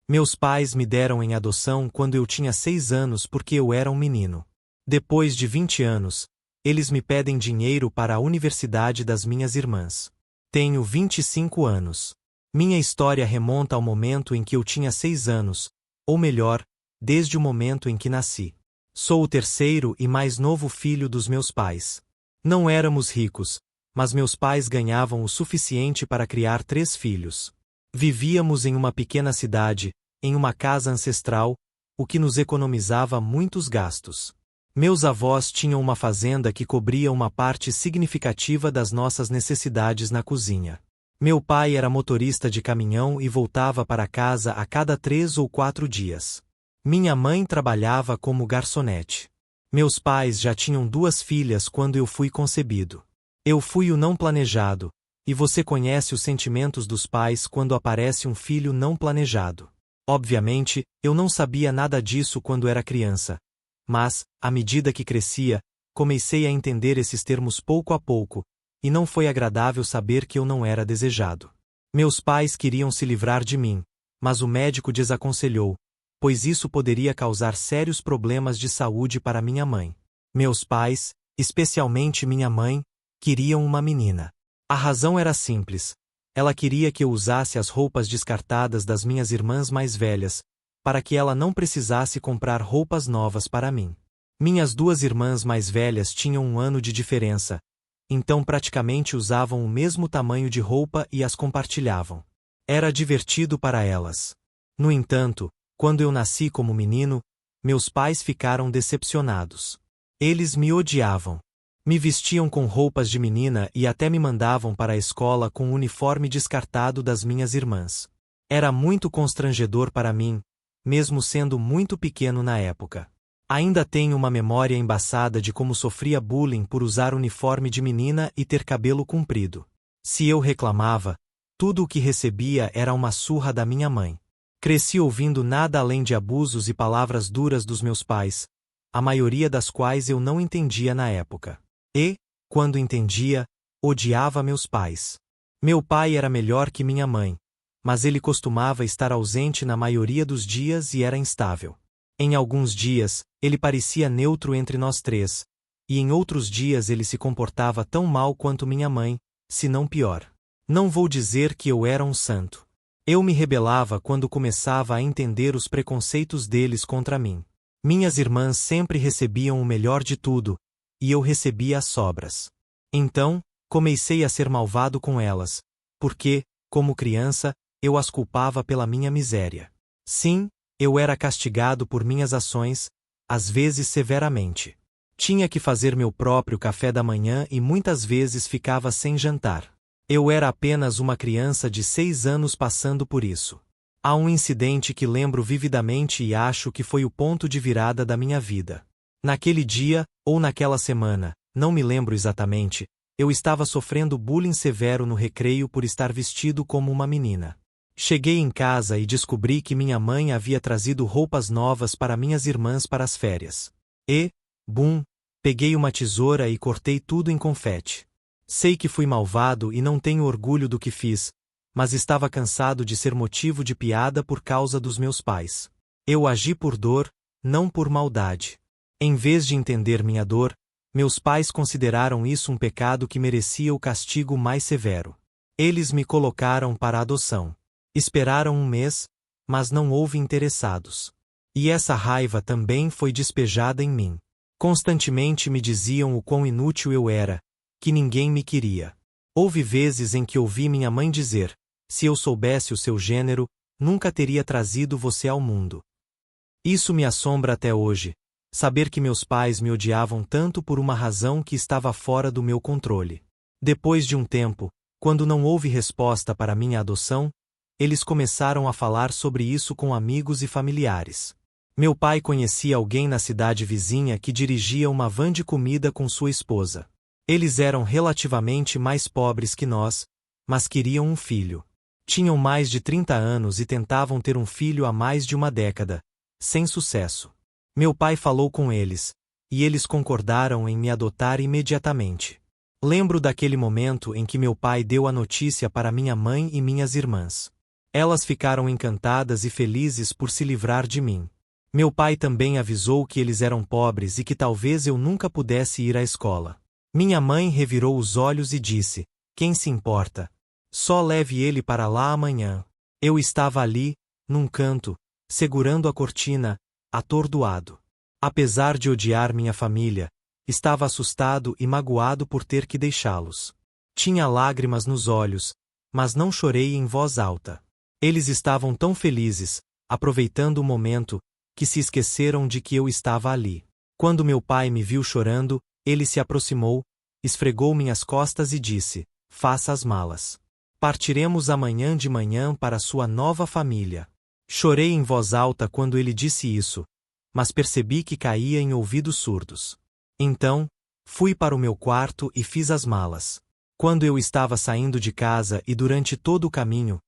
Meus pais me deram em adoção quando eu tinha 6 anos porque eu era um menino. Depois de 20 anos, eles me pedem dinheiro para a universidade das minhas irmãs. Tenho 25 anos. Minha história remonta ao momento em que eu tinha 6 anos, ou melhor, desde o momento em que nasci. Sou o terceiro e mais novo filho dos meus pais. Não éramos ricos, mas meus pais ganhavam o suficiente para criar 3 filhos. Vivíamos em uma pequena cidade, em uma casa ancestral, o que nos economizava muitos gastos. Meus avós tinham uma fazenda que cobria uma parte significativa das nossas necessidades na cozinha. Meu pai era motorista de caminhão e voltava para casa a cada 3 ou 4 dias. Minha mãe trabalhava como garçonete. Meus pais já tinham 2 filhas quando eu fui concebido. Eu fui o não planejado, e você conhece os sentimentos dos pais quando aparece um filho não planejado. Obviamente, eu não sabia nada disso quando era criança. Mas, à medida que crescia, comecei a entender esses termos pouco a pouco, e não foi agradável saber que eu não era desejado. Meus pais queriam se livrar de mim, mas o médico desaconselhou, pois isso poderia causar sérios problemas de saúde para minha mãe. Meus pais, especialmente minha mãe, queriam uma menina. A razão era simples. Ela queria que eu usasse as roupas descartadas das minhas irmãs mais velhas, para que ela não precisasse comprar roupas novas para mim. Minhas 2 irmãs mais velhas tinham 1 ano de diferença, então praticamente usavam o mesmo tamanho de roupa e as compartilhavam. Era divertido para elas. No entanto, quando eu nasci como menino, meus pais ficaram decepcionados. Eles me odiavam. Me vestiam com roupas de menina e até me mandavam para a escola com o uniforme descartado das minhas irmãs. Era muito constrangedor para mim, mesmo sendo muito pequeno na época. Ainda tenho uma memória embaçada de como sofria bullying por usar uniforme de menina e ter cabelo comprido. Se eu reclamava, tudo o que recebia era uma surra da minha mãe. Cresci ouvindo nada além de abusos e palavras duras dos meus pais, a maioria das quais eu não entendia na época. E, quando entendia, odiava meus pais. Meu pai era melhor que minha mãe, mas ele costumava estar ausente na maioria dos dias e era instável. Em alguns dias, ele parecia neutro entre nós 3, e em outros dias ele se comportava tão mal quanto minha mãe, se não pior. Não vou dizer que eu era um santo. Eu me rebelava quando começava a entender os preconceitos deles contra mim. Minhas irmãs sempre recebiam o melhor de tudo, e eu recebia as sobras. Então, comecei a ser malvado com elas, porque, como criança, eu as culpava pela minha miséria. Sim, eu era castigado por minhas ações, às vezes severamente. Tinha que fazer meu próprio café da manhã e muitas vezes ficava sem jantar. Eu era apenas uma criança de 6 anos passando por isso. Há um incidente que lembro vividamente e acho que foi o ponto de virada da minha vida. Naquele dia, ou naquela semana, não me lembro exatamente, eu estava sofrendo bullying severo no recreio por estar vestido como uma menina. Cheguei em casa e descobri que minha mãe havia trazido roupas novas para minhas irmãs para as férias. E, bum, peguei uma tesoura e cortei tudo em confete. Sei que fui malvado e não tenho orgulho do que fiz, mas estava cansado de ser motivo de piada por causa dos meus pais. Eu agi por dor, não por maldade. Em vez de entender minha dor, meus pais consideraram isso um pecado que merecia o castigo mais severo. Eles me colocaram para adoção. Esperaram 1 mês, mas não houve interessados. E essa raiva também foi despejada em mim. Constantemente me diziam o quão inútil eu era, que ninguém me queria. Houve vezes em que ouvi minha mãe dizer: se eu soubesse o seu gênero, nunca teria trazido você ao mundo. Isso me assombra até hoje, saber que meus pais me odiavam tanto por uma razão que estava fora do meu controle. Depois de um tempo, quando não houve resposta para minha adoção, eles começaram a falar sobre isso com amigos e familiares. Meu pai conhecia alguém na cidade vizinha que dirigia uma van de comida com sua esposa. Eles eram relativamente mais pobres que nós, mas queriam um filho. Tinham mais de 30 anos e tentavam ter um filho há mais de uma década, sem sucesso. Meu pai falou com eles, e eles concordaram em me adotar imediatamente. Lembro daquele momento em que meu pai deu a notícia para minha mãe e minhas irmãs. Elas ficaram encantadas e felizes por se livrar de mim. Meu pai também avisou que eles eram pobres e que talvez eu nunca pudesse ir à escola. Minha mãe revirou os olhos e disse: "Quem se importa? Só leve ele para lá amanhã." Eu estava ali, num canto, segurando a cortina, atordoado. Apesar de odiar minha família, estava assustado e magoado por ter que deixá-los. Tinha lágrimas nos olhos, mas não chorei em voz alta. Eles estavam tão felizes, aproveitando o momento, que se esqueceram de que eu estava ali. Quando meu pai me viu chorando, ele se aproximou, esfregou minhas costas e disse: "Faça as malas. Partiremos amanhã de manhã para sua nova família." Chorei em voz alta quando ele disse isso, mas percebi que caía em ouvidos surdos. Então, fui para o meu quarto e fiz as malas. Quando eu estava saindo de casa e durante todo o caminho,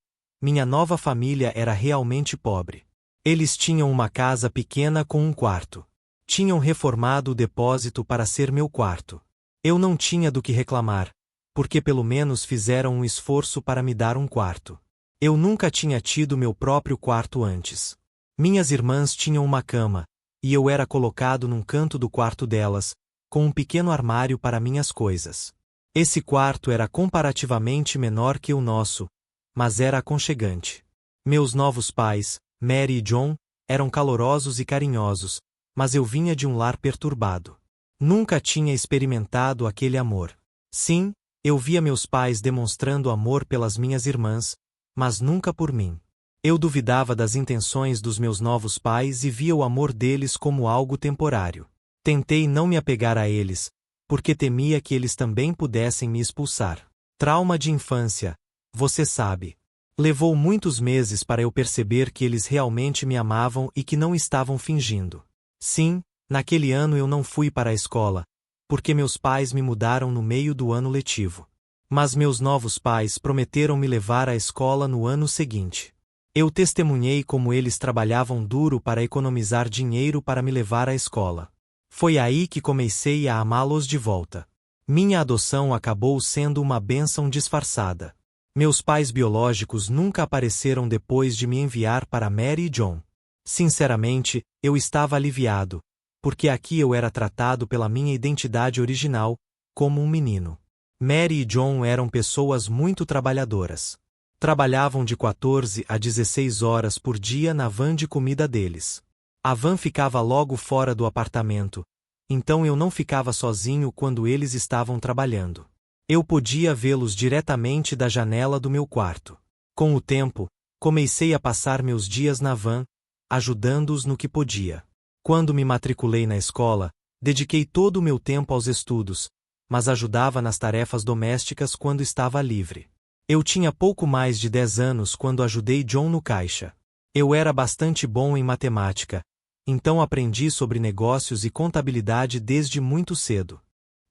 minha nova família era realmente pobre. Eles tinham uma casa pequena com um quarto. Tinham reformado o depósito para ser meu quarto. Eu não tinha do que reclamar, porque pelo menos fizeram um esforço para me dar um quarto. Eu nunca tinha tido meu próprio quarto antes. Minhas irmãs tinham uma cama, e eu era colocado num canto do quarto delas, com um pequeno armário para minhas coisas. Esse quarto era comparativamente menor que o nosso, mas era aconchegante. Meus novos pais, Mary e John, eram calorosos e carinhosos, mas eu vinha de um lar perturbado. Nunca tinha experimentado aquele amor. Sim, eu via meus pais demonstrando amor pelas minhas irmãs, mas nunca por mim. Eu duvidava das intenções dos meus novos pais e via o amor deles como algo temporário. Tentei não me apegar a eles, porque temia que eles também pudessem me expulsar. Trauma de infância, você sabe. Levou muitos meses para eu perceber que eles realmente me amavam e que não estavam fingindo. Sim, naquele ano eu não fui para a escola, porque meus pais me mudaram no meio do ano letivo. Mas meus novos pais prometeram me levar à escola no ano seguinte. Eu testemunhei como eles trabalhavam duro para economizar dinheiro para me levar à escola. Foi aí que comecei a amá-los de volta. Minha adoção acabou sendo uma bênção disfarçada. Meus pais biológicos nunca apareceram depois de me enviar para Mary e John. Sinceramente, eu estava aliviado, porque aqui eu era tratado pela minha identidade original, como um menino. Mary e John eram pessoas muito trabalhadoras. Trabalhavam de 14 a 16 horas por dia na van de comida deles. A van ficava logo fora do apartamento, então eu não ficava sozinho quando eles estavam trabalhando. Eu podia vê-los diretamente da janela do meu quarto. Com o tempo, comecei a passar meus dias na van, ajudando-os no que podia. Quando me matriculei na escola, dediquei todo o meu tempo aos estudos, mas ajudava nas tarefas domésticas quando estava livre. Eu tinha pouco mais de 10 anos quando ajudei John no caixa. Eu era bastante bom em matemática, então aprendi sobre negócios e contabilidade desde muito cedo.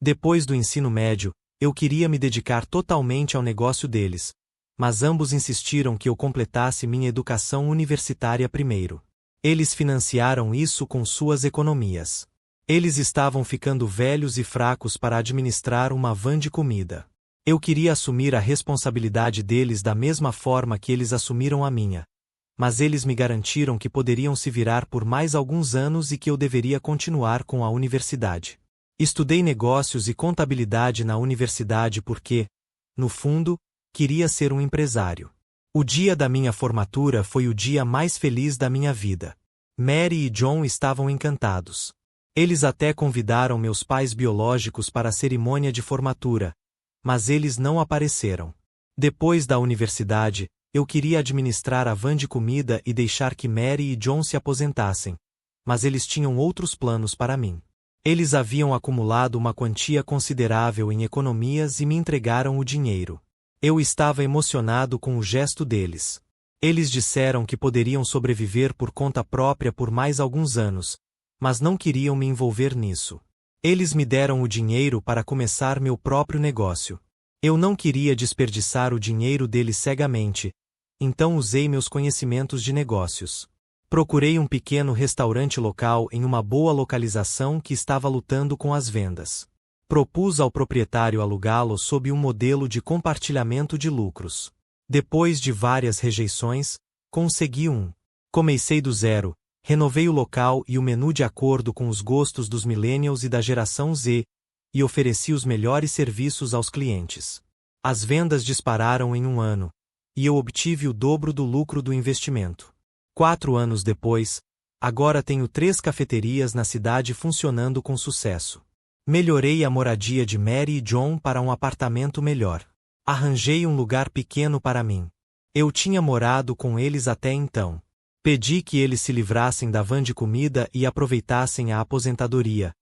Depois do ensino médio, eu queria me dedicar totalmente ao negócio deles, mas ambos insistiram que eu completasse minha educação universitária primeiro. Eles financiaram isso com suas economias. Eles estavam ficando velhos e fracos para administrar uma van de comida. Eu queria assumir a responsabilidade deles da mesma forma que eles assumiram a minha, mas eles me garantiram que poderiam se virar por mais alguns anos e que eu deveria continuar com a universidade. Estudei negócios e contabilidade na universidade porque, no fundo, queria ser um empresário. O dia da minha formatura foi o dia mais feliz da minha vida. Mary e John estavam encantados. Eles até convidaram meus pais biológicos para a cerimônia de formatura, mas eles não apareceram. Depois da universidade, eu queria administrar a van de comida e deixar que Mary e John se aposentassem, mas eles tinham outros planos para mim. Eles haviam acumulado uma quantia considerável em economias e me entregaram o dinheiro. Eu estava emocionado com o gesto deles. Eles disseram que poderiam sobreviver por conta própria por mais alguns anos, mas não queriam me envolver nisso. Eles me deram o dinheiro para começar meu próprio negócio. Eu não queria desperdiçar o dinheiro deles cegamente, então usei meus conhecimentos de negócios. Procurei um pequeno restaurante local em uma boa localização que estava lutando com as vendas. Propus ao proprietário alugá-lo sob um modelo de compartilhamento de lucros. Depois de várias rejeições, consegui um. Comecei do zero, renovei o local e o menu de acordo com os gostos dos millennials e da geração Z, e ofereci os melhores serviços aos clientes. As vendas dispararam em um ano, e eu obtive o dobro do lucro do investimento. 4 anos depois, agora tenho 3 cafeterias na cidade funcionando com sucesso. Melhorei a moradia de Mary e John para um apartamento melhor. Arranjei um lugar pequeno para mim. Eu tinha morado com eles até então. Pedi que eles se livrassem da van de comida e aproveitassem a aposentadoria,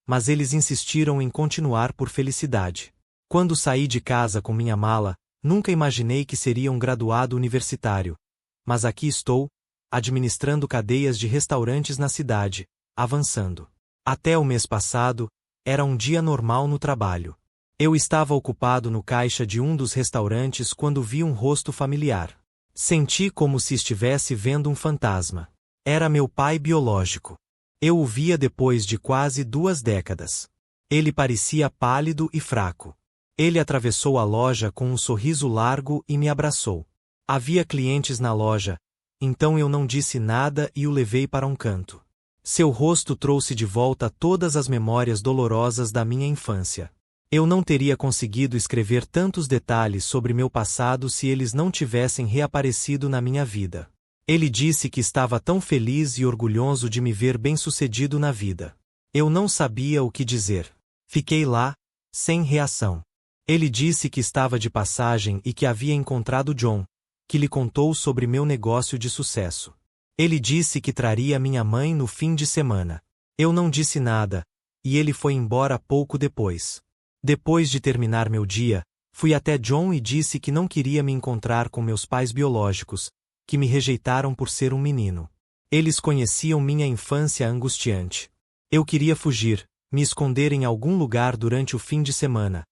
mas eles insistiram em continuar por felicidade. Quando saí de casa com minha mala, nunca imaginei que seria um graduado universitário. Mas aqui estou, administrando cadeias de restaurantes na cidade, avançando. Até o mês passado, era um dia normal no trabalho. Eu estava ocupado no caixa de um dos restaurantes quando vi um rosto familiar. Senti como se estivesse vendo um fantasma. Era meu pai biológico. Eu o via depois de quase 2 décadas. Ele parecia pálido e fraco. Ele atravessou a loja com um sorriso largo e me abraçou. Havia clientes na loja, então eu não disse nada e o levei para um canto. Seu rosto trouxe de volta todas as memórias dolorosas da minha infância. Eu não teria conseguido escrever tantos detalhes sobre meu passado se eles não tivessem reaparecido na minha vida. Ele disse que estava tão feliz e orgulhoso de me ver bem-sucedido na vida. Eu não sabia o que dizer. Fiquei lá, sem reação. Ele disse que estava de passagem e que havia encontrado John, que lhe contou sobre meu negócio de sucesso. Ele disse que traria minha mãe no fim de semana. Eu não disse nada, e ele foi embora pouco depois. Depois de terminar meu dia, fui até John e disse que não queria me encontrar com meus pais biológicos, que me rejeitaram por ser um menino. Eles conheciam minha infância angustiante. Eu queria fugir, me esconder em algum lugar durante o fim de semana,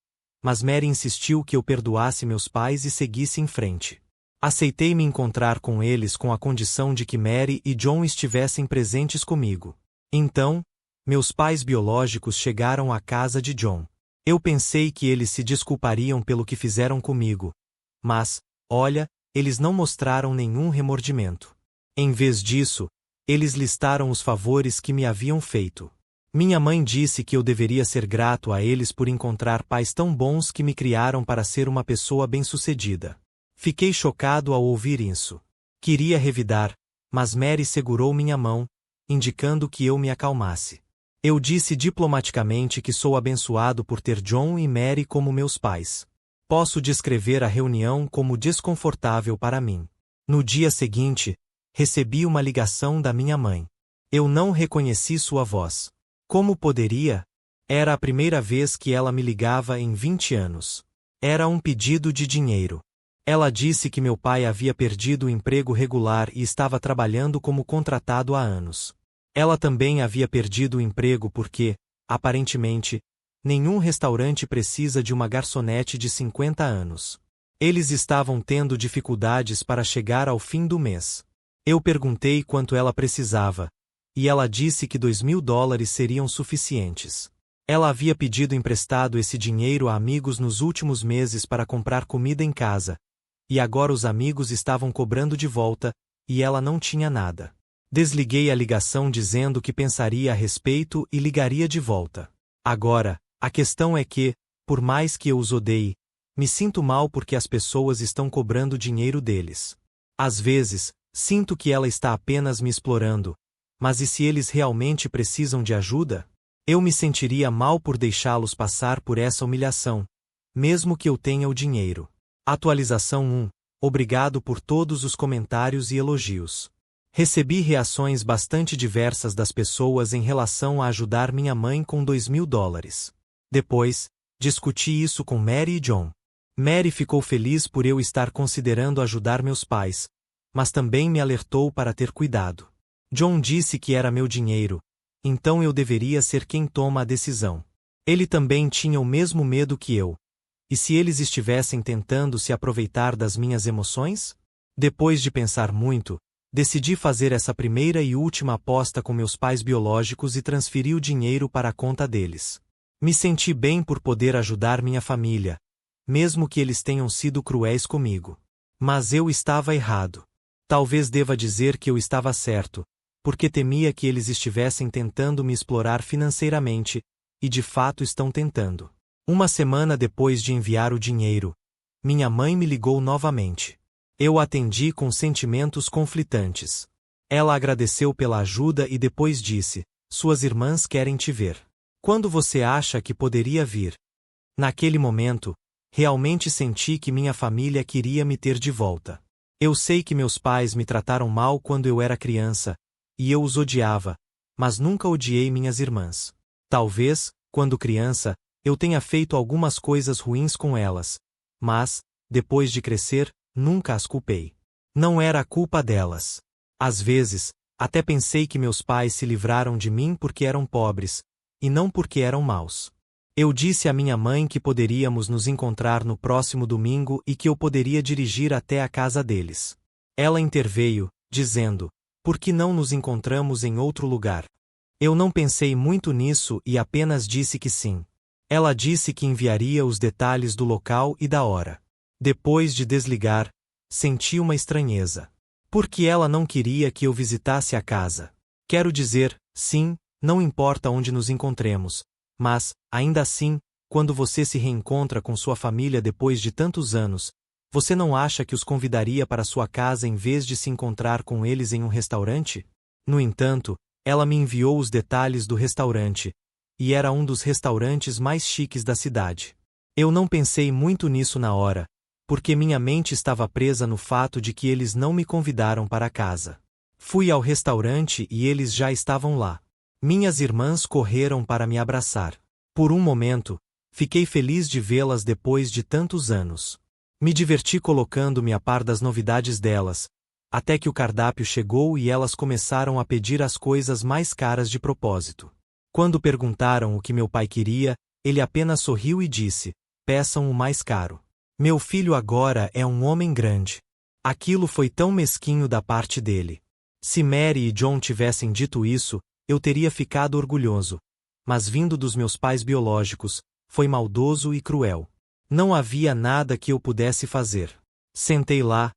mas Mary insistiu que eu perdoasse meus pais e seguisse em frente. Aceitei me encontrar com eles com a condição de que Mary e John estivessem presentes comigo. Então, meus pais biológicos chegaram à casa de John. Eu pensei que eles se desculpariam pelo que fizeram comigo. Mas, olha, eles não mostraram nenhum remordimento. Em vez disso, eles listaram os favores que me haviam feito. Minha mãe disse que eu deveria ser grato a eles por encontrar pais tão bons que me criaram para ser uma pessoa bem-sucedida. Fiquei chocado ao ouvir isso. Queria revidar, mas Mary segurou minha mão, indicando que eu me acalmasse. Eu disse diplomaticamente que sou abençoado por ter John e Mary como meus pais. Posso descrever a reunião como desconfortável para mim. No dia seguinte, recebi uma ligação da minha mãe. Eu não reconheci sua voz. Como poderia? Era a primeira vez que ela me ligava em 20 anos. Era um pedido de dinheiro. Ela disse que meu pai havia perdido o emprego regular e estava trabalhando como contratado há anos. Ela também havia perdido o emprego porque, aparentemente, nenhum restaurante precisa de uma garçonete de 50 anos. Eles estavam tendo dificuldades para chegar ao fim do mês. Eu perguntei quanto ela precisava, e ela disse que $2.000 seriam suficientes. Ela havia pedido emprestado esse dinheiro a amigos nos últimos meses para comprar comida em casa, e agora os amigos estavam cobrando de volta, e ela não tinha nada. Desliguei a ligação dizendo que pensaria a respeito e ligaria de volta. Agora, a questão é que, por mais que eu os odeie, me sinto mal porque as pessoas estão cobrando dinheiro deles. Às vezes, sinto que ela está apenas me explorando, mas e se eles realmente precisam de ajuda? Eu me sentiria mal por deixá-los passar por essa humilhação, mesmo que eu tenha o dinheiro. Atualização 1. Obrigado por todos os comentários e elogios. Recebi reações bastante diversas das pessoas em relação a ajudar minha mãe com $2.000. Depois, discuti isso com Mary e John. Mary ficou feliz por eu estar considerando ajudar meus pais, mas também me alertou para ter cuidado. John disse que era meu dinheiro, então eu deveria ser quem toma a decisão. Ele também tinha o mesmo medo que eu. E se eles estivessem tentando se aproveitar das minhas emoções? Depois de pensar muito, decidi fazer essa primeira e última aposta com meus pais biológicos e transferi o dinheiro para a conta deles. Me senti bem por poder ajudar minha família, mesmo que eles tenham sido cruéis comigo. Mas eu estava errado. Talvez deva dizer que eu estava certo, porque temia que eles estivessem tentando me explorar financeiramente, e de fato estão tentando. Uma semana depois de enviar o dinheiro, minha mãe me ligou novamente. Eu atendi com sentimentos conflitantes. Ela agradeceu pela ajuda e depois disse: "Suas irmãs querem te ver. Quando você acha que poderia vir?" Naquele momento, realmente senti que minha família queria me ter de volta. Eu sei que meus pais me trataram mal quando eu era criança, e eu os odiava, mas nunca odiei minhas irmãs. Talvez, quando criança, eu tenha feito algumas coisas ruins com elas, mas, depois de crescer, nunca as culpei. Não era a culpa delas. Às vezes, até pensei que meus pais se livraram de mim porque eram pobres, e não porque eram maus. Eu disse à minha mãe que poderíamos nos encontrar no próximo domingo e que eu poderia dirigir até a casa deles. Ela interveio, dizendo: "Por que não nos encontramos em outro lugar?" Eu não pensei muito nisso e apenas disse que sim. Ela disse que enviaria os detalhes do local e da hora. Depois de desligar, senti uma estranheza. Por que ela não queria que eu visitasse a casa? Quero dizer, sim, não importa onde nos encontremos, mas, ainda assim, quando você se reencontra com sua família depois de tantos anos, você não acha que os convidaria para sua casa em vez de se encontrar com eles em um restaurante? No entanto, ela me enviou os detalhes do restaurante, e era um dos restaurantes mais chiques da cidade. Eu não pensei muito nisso na hora, porque minha mente estava presa no fato de que eles não me convidaram para casa. Fui ao restaurante e eles já estavam lá. Minhas irmãs correram para me abraçar. Por um momento, fiquei feliz de vê-las depois de tantos anos. Me diverti colocando-me a par das novidades delas, até que o cardápio chegou e elas começaram a pedir as coisas mais caras de propósito. Quando perguntaram o que meu pai queria, ele apenas sorriu e disse: "Peçam o mais caro." Meu filho agora é um homem grande. Aquilo foi tão mesquinho da parte dele. Se Mary e John tivessem dito isso, eu teria ficado orgulhoso. Mas vindo dos meus pais biológicos, foi maldoso e cruel. Não havia nada que eu pudesse fazer. Sentei lá,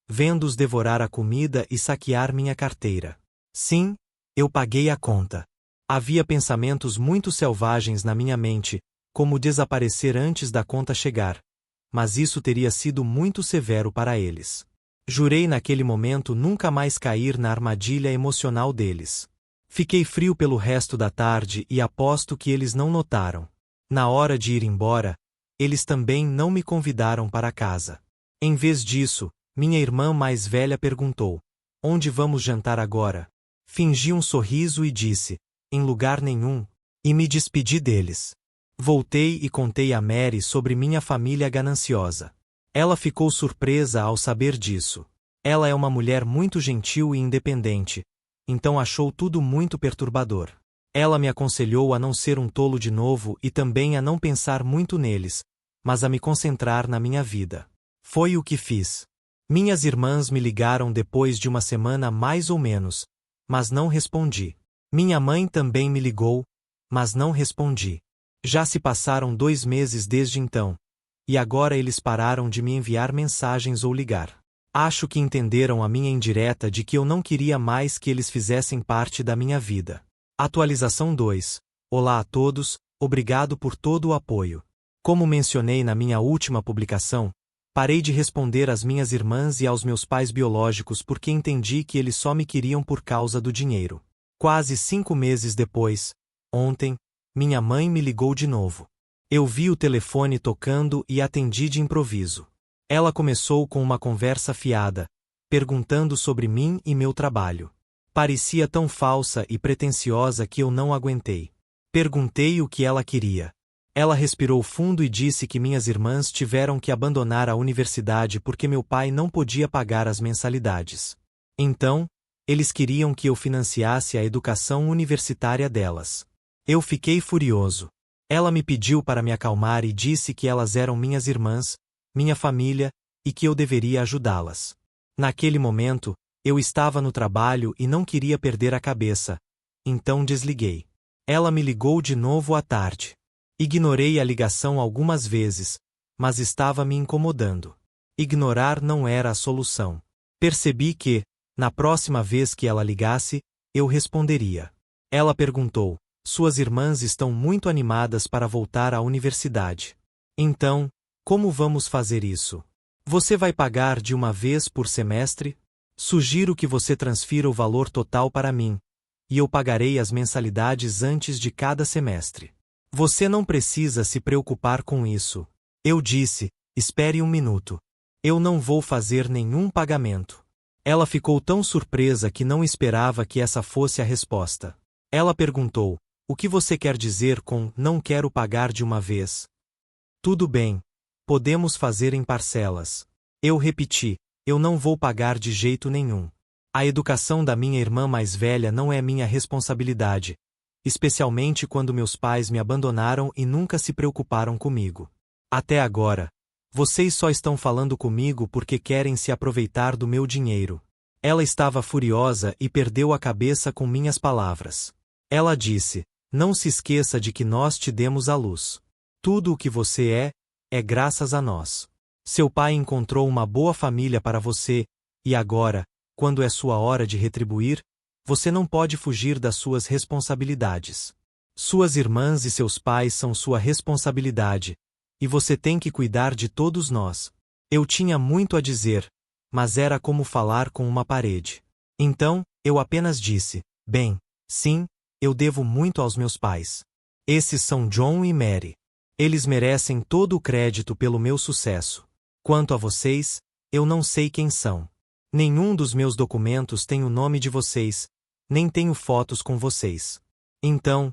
vendo-os devorar a comida e saquear minha carteira. Sim, eu paguei a conta. Havia pensamentos muito selvagens na minha mente, como desaparecer antes da conta chegar. Mas isso teria sido muito severo para eles. Jurei naquele momento nunca mais cair na armadilha emocional deles. Fiquei frio pelo resto da tarde e aposto que eles não notaram. Na hora de ir embora, eles também não me convidaram para casa. Em vez disso, minha irmã mais velha perguntou: "Onde vamos jantar agora?" Fingi um sorriso e disse: "Em lugar nenhum", e me despedi deles. Voltei e contei a Mary sobre minha família gananciosa. Ela ficou surpresa ao saber disso. Ela é uma mulher muito gentil e independente, então achou tudo muito perturbador. Ela me aconselhou a não ser um tolo de novo e também a não pensar muito neles, mas a me concentrar na minha vida. Foi o que fiz. Minhas irmãs me ligaram depois de uma semana mais ou menos, mas não respondi. Minha mãe também me ligou, mas não respondi. Já se passaram 2 meses desde então, e agora eles pararam de me enviar mensagens ou ligar. Acho que entenderam a minha indireta de que eu não queria mais que eles fizessem parte da minha vida. Atualização 2. Olá a todos, obrigado por todo o apoio. Como mencionei na minha última publicação, parei de responder às minhas irmãs e aos meus pais biológicos porque entendi que eles só me queriam por causa do dinheiro. Quase 5 meses depois, ontem, minha mãe me ligou de novo. Eu vi o telefone tocando e atendi de improviso. Ela começou com uma conversa fiada, perguntando sobre mim e meu trabalho. Parecia tão falsa e pretensiosa que eu não aguentei. Perguntei o que ela queria. Ela respirou fundo e disse que minhas irmãs tiveram que abandonar a universidade porque meu pai não podia pagar as mensalidades. Então, eles queriam que eu financiasse a educação universitária delas. Eu fiquei furioso. Ela me pediu para me acalmar e disse que elas eram minhas irmãs, minha família, e que eu deveria ajudá-las. Naquele momento, eu estava no trabalho e não queria perder a cabeça, então desliguei. Ela me ligou de novo à tarde. Ignorei a ligação algumas vezes, mas estava me incomodando. Ignorar não era a solução. Percebi que, na próxima vez que ela ligasse, eu responderia. Ela perguntou: suas irmãs estão muito animadas para voltar à universidade. Então, como vamos fazer isso? Você vai pagar de uma vez por semestre? Sugiro que você transfira o valor total para mim, e eu pagarei as mensalidades antes de cada semestre. Você não precisa se preocupar com isso. Eu disse: espere um minuto. Eu não vou fazer nenhum pagamento. Ela ficou tão surpresa que não esperava que essa fosse a resposta. Ela perguntou: o que você quer dizer com não quero pagar de uma vez? Tudo bem. Podemos fazer em parcelas. Eu repeti: eu não vou pagar de jeito nenhum. A educação da minha irmã mais velha não é minha responsabilidade, especialmente quando meus pais me abandonaram e nunca se preocuparam comigo. Até agora, vocês só estão falando comigo porque querem se aproveitar do meu dinheiro. Ela estava furiosa e perdeu a cabeça com minhas palavras. Ela disse: não se esqueça de que nós te demos a luz. Tudo o que você é graças a nós. Seu pai encontrou uma boa família para você, e agora, quando é sua hora de retribuir, você não pode fugir das suas responsabilidades. Suas irmãs e seus pais são sua responsabilidade, e você tem que cuidar de todos nós. Eu tinha muito a dizer, mas era como falar com uma parede. Então, eu apenas disse: bem, sim, eu devo muito aos meus pais. Esses são John e Mary. Eles merecem todo o crédito pelo meu sucesso. Quanto a vocês, eu não sei quem são. Nenhum dos meus documentos tem o nome de vocês, nem tenho fotos com vocês. Então,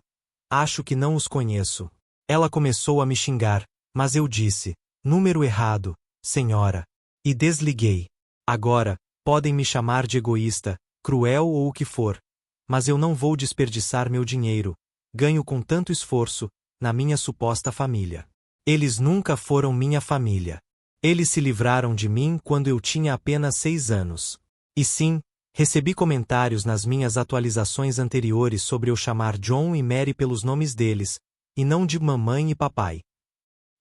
acho que não os conheço. Ela começou a me xingar, mas eu disse: número errado, senhora. E desliguei. Agora, podem me chamar de egoísta, cruel ou o que for, mas eu não vou desperdiçar meu dinheiro, ganho com tanto esforço, na minha suposta família. Eles nunca foram minha família. Eles se livraram de mim quando eu tinha apenas 6 anos. E sim, recebi comentários nas minhas atualizações anteriores sobre eu chamar John e Mary pelos nomes deles, e não de mamãe e papai.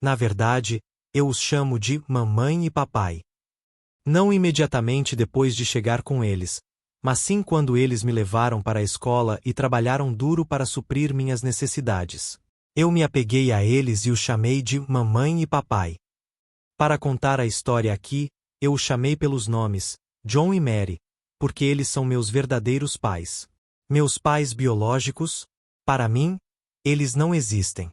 Na verdade, eu os chamo de mamãe e papai. Não imediatamente depois de chegar com eles, mas sim quando eles me levaram para a escola e trabalharam duro para suprir minhas necessidades. Eu me apeguei a eles e os chamei de mamãe e papai. Para contar a história aqui, eu os chamei pelos nomes, John e Mary, porque eles são meus verdadeiros pais. Meus pais biológicos? Para mim, eles não existem.